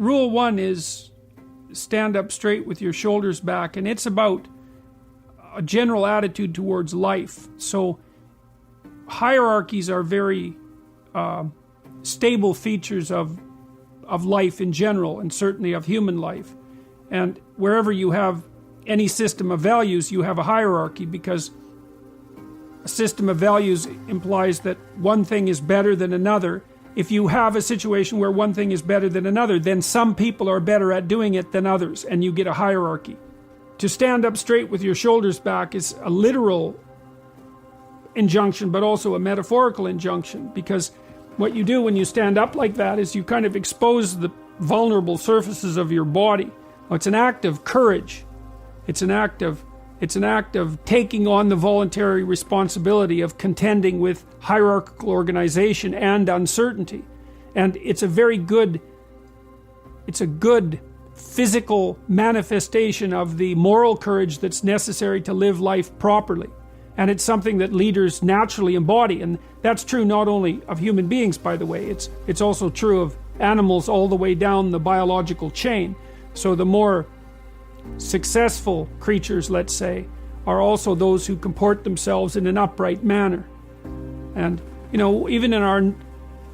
rule one is stand up straight with your shoulders back, and it's about a general attitude towards life. So hierarchies are very stable features of life in general, and certainly of human life. And wherever you have any system of values, you have a hierarchy, because a system of values implies that one thing is better than another. If you have a situation where one thing is better than another, then some people are better at doing it than others, and you get a hierarchy. To stand up straight with your shoulders back is a literal injunction, but also a metaphorical injunction, because what you do when you stand up like that is you kind of expose the vulnerable surfaces of your body. It's an act of courage. It's an act of taking on the voluntary responsibility of contending with hierarchical organization and uncertainty. And it's a good physical manifestation of the moral courage that's necessary to live life properly. And it's something that leaders naturally embody. And that's true not only of human beings, by the way, it's also true of animals all the way down the biological chain. So the more successful creatures, let's say, are also those who comport themselves in an upright manner. And, even in our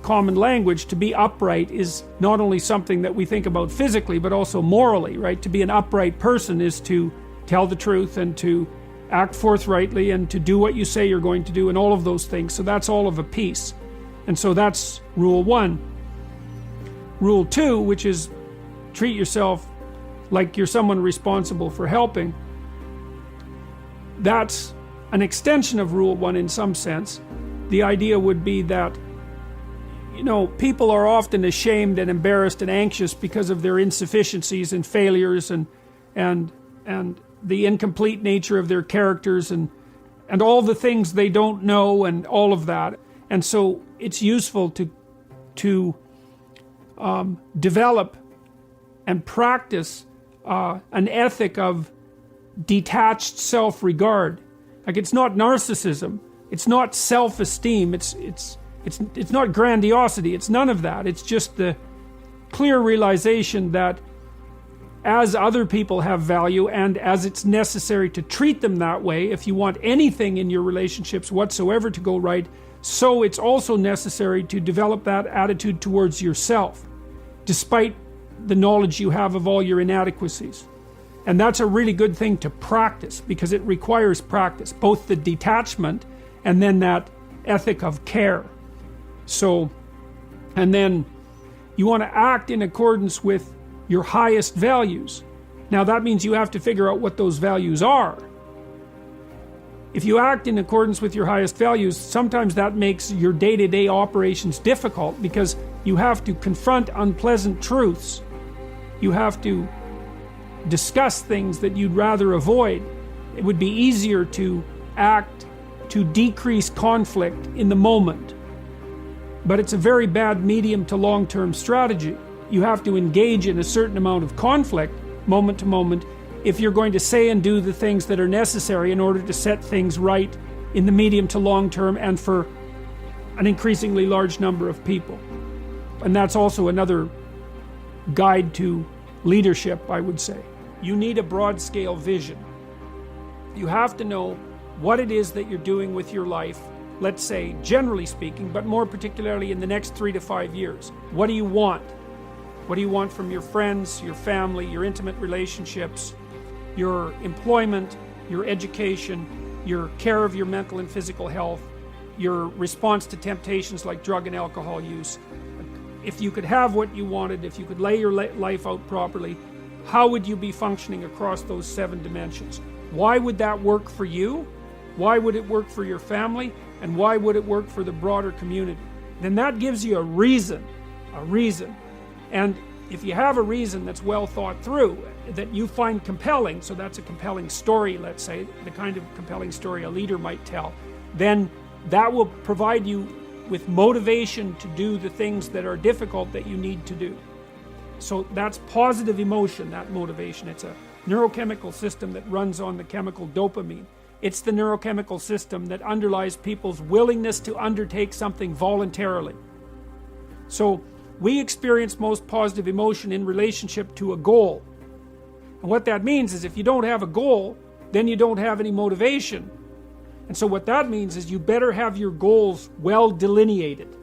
common language, to be upright is not only something that we think about physically, but also morally, right? To be an upright person is to tell the truth and to act forthrightly and to do what you say you're going to do and all of those things. So that's all of a piece. And so that's rule one. Rule two, which is treat yourself like you're someone responsible for helping. That's an extension of rule one in some sense. The idea would be that, people are often ashamed and embarrassed and anxious because of their insufficiencies and failures and the incomplete nature of their characters and all the things they don't know and all of that. And so it's useful to develop and practice an ethic of detached self-regard. Like, it's not narcissism, it's not self-esteem, it's not grandiosity, it's none of that. It's just the clear realization that as other people have value and as it's necessary to treat them that way if you want anything in your relationships whatsoever to go right, so it's also necessary to develop that attitude towards yourself, despite the knowledge you have of all your inadequacies. And that's a really good thing to practice, because it requires practice, both the detachment and then that ethic of care. So, and then you want to act in accordance with your highest values. Now that means you have to figure out what those values are. If you act in accordance with your highest values, sometimes that makes your day-to-day operations difficult, because you have to confront unpleasant truths. You have to discuss things that you'd rather avoid. It would be easier to act to decrease conflict in the moment. But it's a very bad medium to long-term strategy. You have to engage in a certain amount of conflict, moment to moment, if you're going to say and do the things that are necessary in order to set things right in the medium to long term and for an increasingly large number of people. And that's also another guide to leadership, I would say. You need a broad-scale vision. You have to know what it is that you're doing with your life, let's say, generally speaking, but more particularly in the next 3 to 5 years. What do you want? What do you want from your friends, your family, your intimate relationships, your employment, your education, your care of your mental and physical health, your response to temptations like drug and alcohol use? If you could have what you wanted, if you could lay your life out properly, how would you be functioning across those 7 dimensions? Why would that work for you? Why would it work for your family? And why would it work for the broader community? Then that gives you a reason. And if you have a reason that's well thought through, that you find compelling, so that's a compelling story, let's say, the kind of compelling story a leader might tell, then that will provide you with motivation to do the things that are difficult that you need to do. So that's positive emotion, that motivation. It's a neurochemical system that runs on the chemical dopamine. It's the neurochemical system that underlies people's willingness to undertake something voluntarily. So we experience most positive emotion in relationship to a goal. And what that means is if you don't have a goal, then you don't have any motivation. And so what that means is you better have your goals well delineated,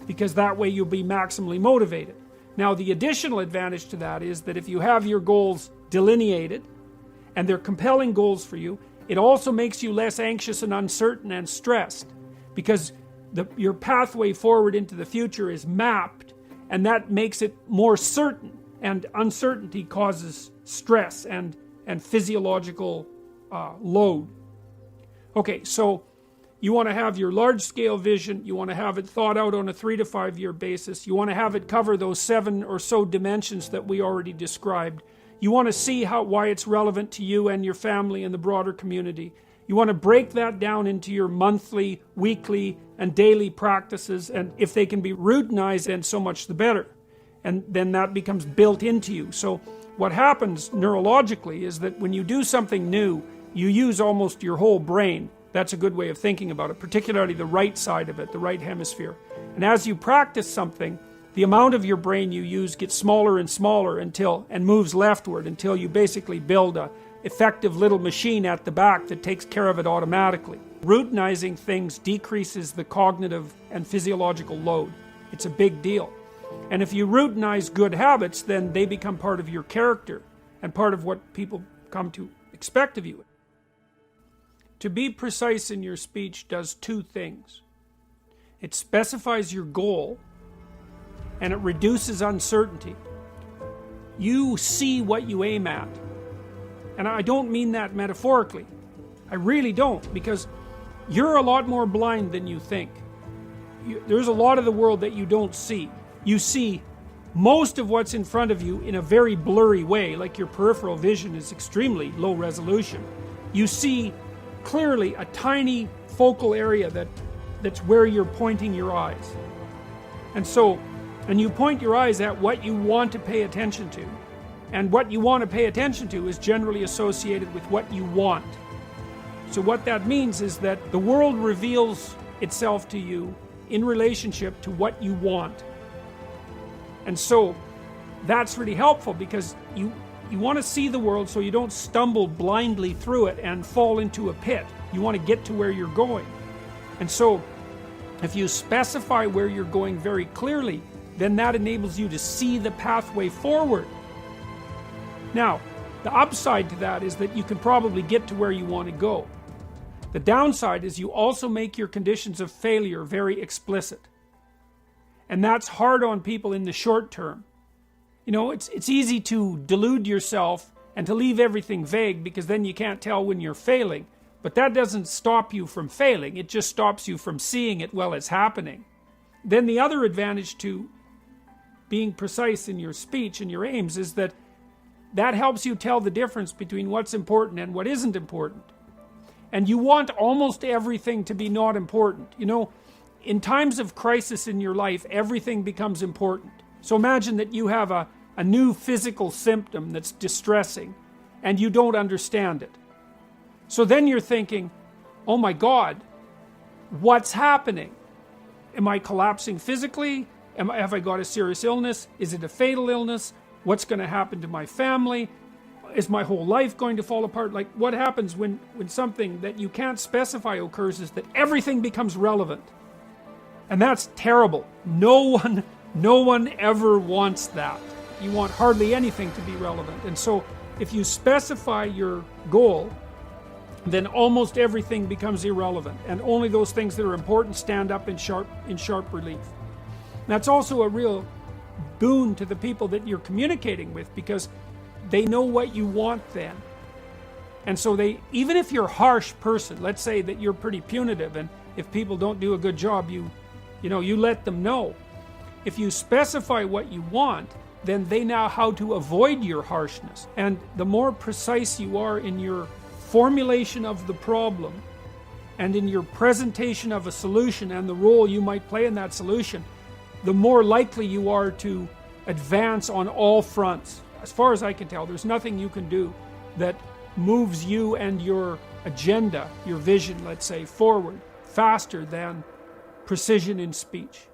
because that way you'll be maximally motivated. Now, the additional advantage to that is that if you have your goals delineated and they're compelling goals for you, it also makes you less anxious and uncertain and stressed, because your pathway forward into the future is mapped, and that makes it more certain, and uncertainty causes stress and physiological load. Okay, so you want to have your large-scale vision. You want to have it thought out on a 3 to 5 year basis. You want to have it cover those 7 or so dimensions that we already described. You want to see why it's relevant to you and your family and the broader community. You want to break that down into your monthly, weekly, and daily practices, and if they can be routinized, then so much the better. And then that becomes built into you. So what happens neurologically is that when you do something new, you use almost your whole brain. That's a good way of thinking about it, particularly the right side of it, the right hemisphere. And as you practice something, the amount of your brain you use gets smaller and smaller and moves leftward until you basically build a effective little machine at the back that takes care of it automatically. Routinizing things decreases the cognitive and physiological load. It's a big deal. And if you routinize good habits, then they become part of your character and part of what people come to expect of you. To be precise in your speech does 2 things. It specifies your goal, and it reduces uncertainty. You see what you aim at. And I don't mean that metaphorically. I really don't, because you're a lot more blind than you think. There's a lot of the world that you don't see. You see most of what's in front of you in a very blurry way, like your peripheral vision is extremely low resolution. You see clearly a tiny focal area that's where you're pointing your eyes. And you point your eyes at what you want to pay attention to. And what you want to pay attention to is generally associated with what you want. So what that means is that the world reveals itself to you in relationship to what you want. And so that's really helpful, because you want to see the world so you don't stumble blindly through it and fall into a pit. You want to get to where you're going. And so if you specify where you're going very clearly, then that enables you to see the pathway forward. Now, the upside to that is that you can probably get to where you want to go. The downside is you also make your conditions of failure very explicit. And that's hard on people in the short term. You know, it's easy to delude yourself and to leave everything vague, because then you can't tell when you're failing. But that doesn't stop you from failing. It just stops you from seeing it while it's happening. Then the other advantage to being precise in your speech and your aims is that helps you tell the difference between what's important and what isn't important. And you want almost everything to be not important. You know, in times of crisis in your life, everything becomes important. So imagine that you have a new physical symptom that's distressing, and you don't understand it. So then you're thinking, oh my God, what's happening? Am I collapsing physically? Have I got a serious illness? Is it a fatal illness? What's going to happen to my family? Is my whole life going to fall apart? Like, what happens when something that you can't specify occurs is that everything becomes relevant. And that's terrible. No one ever wants that. You want hardly anything to be relevant. And so if you specify your goal, then almost everything becomes irrelevant, and only those things that are important stand up in sharp relief. That's also a real boon to the people that you're communicating with, because they know what you want then. And so even if you're a harsh person, let's say that you're pretty punitive, and if people don't do a good job, you let them know. If you specify what you want, then they know how to avoid your harshness. And the more precise you are in your formulation of the problem and in your presentation of a solution and the role you might play in that solution, the more likely you are to advance on all fronts. As far as I can tell, there's nothing you can do that moves you and your agenda, your vision, let's say, forward faster than precision in speech.